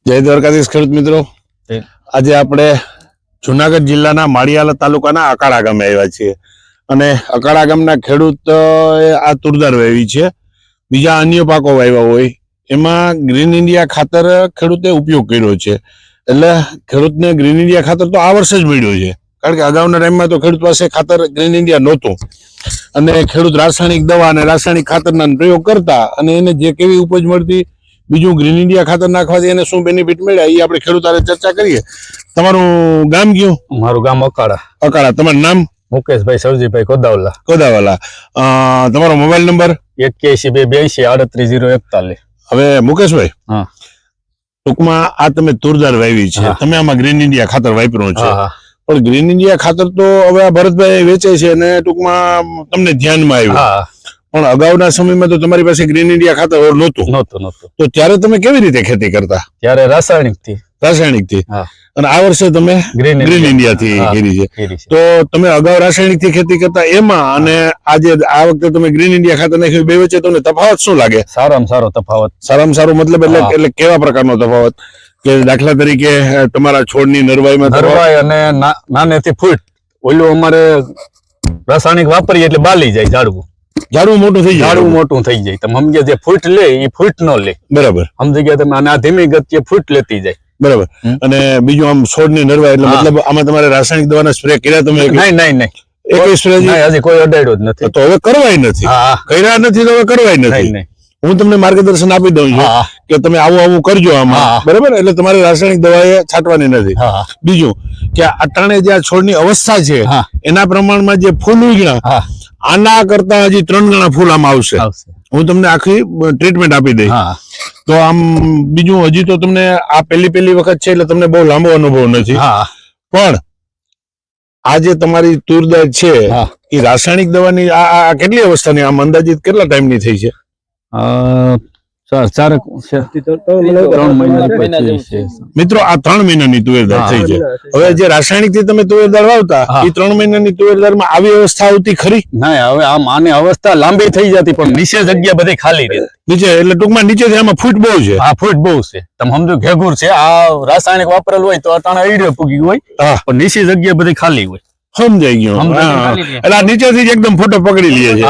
જય દ્વારકાધીશ ખેડૂત મિત્રો, આજે આપણે જુનાગઢ જિલ્લાના માળિયાલા તાલુકાના અકાળા ગામે આવ્યા છીએ અને અકાળા ગામના ખેડૂત આ તુરદાર વાવી છે. બીજા અન્ય પાકો વાવ્યા હોય એમાં ગ્રીન ઇન્ડિયા ખાતર ખેડૂતે ઉપયોગ કર્યો છે. એટલે ખેડૂતને ગ્રીન ઇન્ડિયા ખાતર તો આ વર્ષે જ મળ્યું છે, કારણ કે અગાઉના ટાઈમમાં તો ખેડૂત પાસે ખાતર ગ્રીન ઇન્ડિયા નહોતું અને ખેડૂત રાસાયણિક દવા અને રાસાયણિક ખાતરના પ્રયોગ કરતા અને એને જે કેવી ઉપજ મળતી, બીજું ગ્રીન ઇન્ડિયા ખાતર નાખવાથી એને શું બેનિફિટ મળ્યા એ આપણે ખેડૂત સાથે ચર્ચા કરીએ. તમારું ગામ કયું? મારું ગામ અકાળા. અકાળા. તમારું નામ? મુકેશભાઈ સવજીભાઈ કોદાવાલા. કોદાવાલા. તમારો મોબાઈલ નંબર? 81 હવે મુકેશભાઈ, હા, ટૂંકમાં આ તમે તુરદાર વાવી છે, તમે આમાં ગ્રીન ઇન્ડિયા ખાતર વાપર્યું છે, પણ ગ્રીન ઇન્ડિયા ખાતર તો હવે આ ભરતભાઈ વેચે છે અને ટૂંકમાં તમને ધ્યાનમાં આવ્યું, પણ અગાઉના સમયમાં તો તમારી પાસે ગ્રીન ઇન્ડિયા ખાતર નહોતું. તો ત્યારે તમે કેવી રીતે ખેતી કરતા? ત્યારે રાસાયણિક થી. અને આ વર્ષે તમે ગ્રીન ઇન્ડિયા થી કરી છે. તો તમે અગાઉ રાસાયણિક થી ખેતી કરતા એમાં અને આજે આ વખતે તમે ગ્રીન ઇન્ડિયા ખાતર નાખ્યું, બે વચ્ચે તમને તફાવત શું લાગે? સારામાં સારો તફાવત. સારામાં સારો મતલબ એટલે કેવા પ્રકારનો તફાવત? કે દાખલા તરીકે તમારા છોડની નરવાઈમાં અને નાનેથી ફૂટ, ઓલું અમારે રાસાયણિક વાપરીએ એટલે બાલી જાય ઝાડવું મોટું થઈ જાય. તમે સમજ્યા, જે ફૂટ લે એ ફૂટ નો લે. બરાબર, સમજી ગયા તમે? અને આ ધીમી ગતિએ ફૂટ લેતી જાય. બરાબર. અને બીજું આમ છોડની નરવાઈ એટલે મતલબ આમાં તમારે રાસાયણિક દવાના સ્પ્રે કર્યા તમે? નહીં. એક સ્પ્રે હજી કોઈ અડાડ્યો જ નથી. તો હવે કરવાય નથી, કર્યા નથી તો હવે કરવાય નથી. હું તમને માર્ગદર્શન આપી દઉં છું કે તમે આવું કરજો આમાં, બરાબર? એટલે તમારે રાસાયણિક દવા છાંટવાની નથી. બીજું કે અટાણે જે આ છોડની અવસ્થા છે એના પ્રમાણમાં જે ફૂલ ઉગ્યા, આના કરતા હજી 3 ગણા ફૂલ આમાં આવશે. હું તમને આખી ટ્રીટમેન્ટ આપી દઈશ. તો આમ બીજું હજી તો તમને આ પહેલી વખત છે એટલે તમને બહુ લાંબો અનુભવ નથી, પણ આ જે તમારી તુરદાર છે એ રાસાયણિક દવાની આ કેટલી અવસ્થાની, આમ અંદાજિત કેટલા ટાઈમની થઈ છે? 3 મહિના. મિત્રો, આ 3 મહિનાની તુવેરદાર થઈ છે. હવે જે રાસાયણિક થી તમે તુવેરદાર વાવતા એ 3 મહિનાની તુવેરદાર માં આવી અવસ્થા આવતી ખરી? ના, હવે આમ આની અવસ્થા લાંબી થઈ જતી, પણ નીચે જગ્યા બધી ખાલી રહે. નીચે એટલે ટૂંકમાં નીચેથી આમાં ફૂટ બહુ છે. હા, ફૂટ બહુ છે. તમે સમજો ઘેઘુર છે. આ રાસાયણિક વાપરેલું હોય તો અટાણે ઈડે પૂગી હોય, પણ નીચે જગ્યા બધી ખાલી હોય. સમજાઈ ગયું. એટલે નીચેથી જ એકદમ ફોટો પકડી લે છે.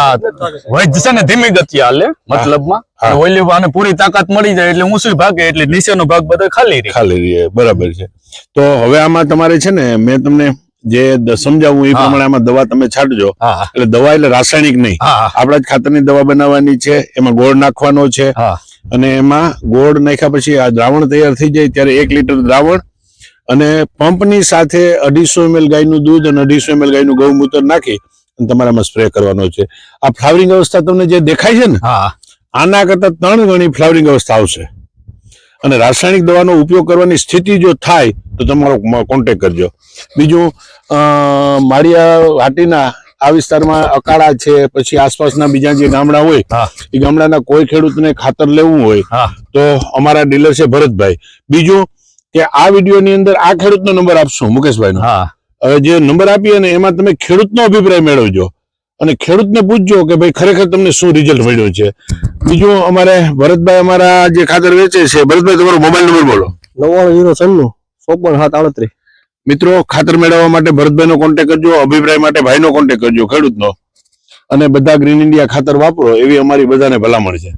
વૈજ છે ને ધીમી ગતિ હાલે, મતલબમાં ઓલી આને પૂરી તાકાત મળી જાય એટલે ઊંચું ભાગે, એટલે નીચેનો ભાગ બધો ખાલી રહે. બરાબર છે. તો હવે આમાં તમારે છે ને, મેં તમને જે સમજાવું એ પ્રમાણે આમાં દવા તમે છાંટજો. એટલે દવા એટલે રાસાયણિક નહીં, આપણા જ ખાતરની દવા બનાવવાની છે. એમાં ગોળ નાખવાનો છે અને એમાં ગોળ નાખ્યા પછી આ દ્રાવણ તૈયાર થઈ જાય ત્યારે 1 લીટર દ્રાવણ અને પંપની સાથે 250 ml ગાયનું દૂધ અને 250 ml ગાયનું ગૌમૂત્ર નાખી અને તમારામાં સ્પ્રે કરવાનો છે. આ ફ્લાવરિંગ અવસ્થા તમને જે દેખાય છે ને, આના કરતા 3 ગણી ફ્લાવરિંગ અવસ્થા આવશે. અને રાસાયણિક દવાનો ઉપયોગ કરવાની સ્થિતિ જો થાય તો તમારો કોન્ટેક્ટ કરજો. બીજું, માળિયા હાટીના આ વિસ્તારમાં અકાળા છે, પછી આસપાસના બીજા જે ગામડા હોય એ ગામડાના કોઈ ખેડૂતને ખાતર લેવું હોય તો અમારા ડીલર છે ભરતભાઈ. બીજું કે આ વિડીયોની અંદર આ ખેડૂતનો નંબર આપશું, મુકેશભાઈનો. હવે જે નંબર આપીએ ને એમાં તમે ખેડૂતનો અભિપ્રાય મેળવજો અને ખેડૂતને પૂછજો કે ભાઈ ખરેખર તમને શું રિઝલ્ટ મળ્યું છે. બીજું, અમારે ભરતભાઈ અમારા જે ખાતર વેચે છે, ભરતભાઈ તમારો મોબાઈલ નંબર બોલો. 9909543738. મિત્રો, ખાતર મેળવવા માટે ભરતભાઈનો કોન્ટેક્ટ કરજો, અભિપ્રાય માટે ભાઈનો કોન્ટેક્ટ કરજો, ખેડૂતનો. અને બધા ગ્રીન ઇન્ડિયા ખાતર વાપરો એવી અમારી બધાને ભલામણ છે.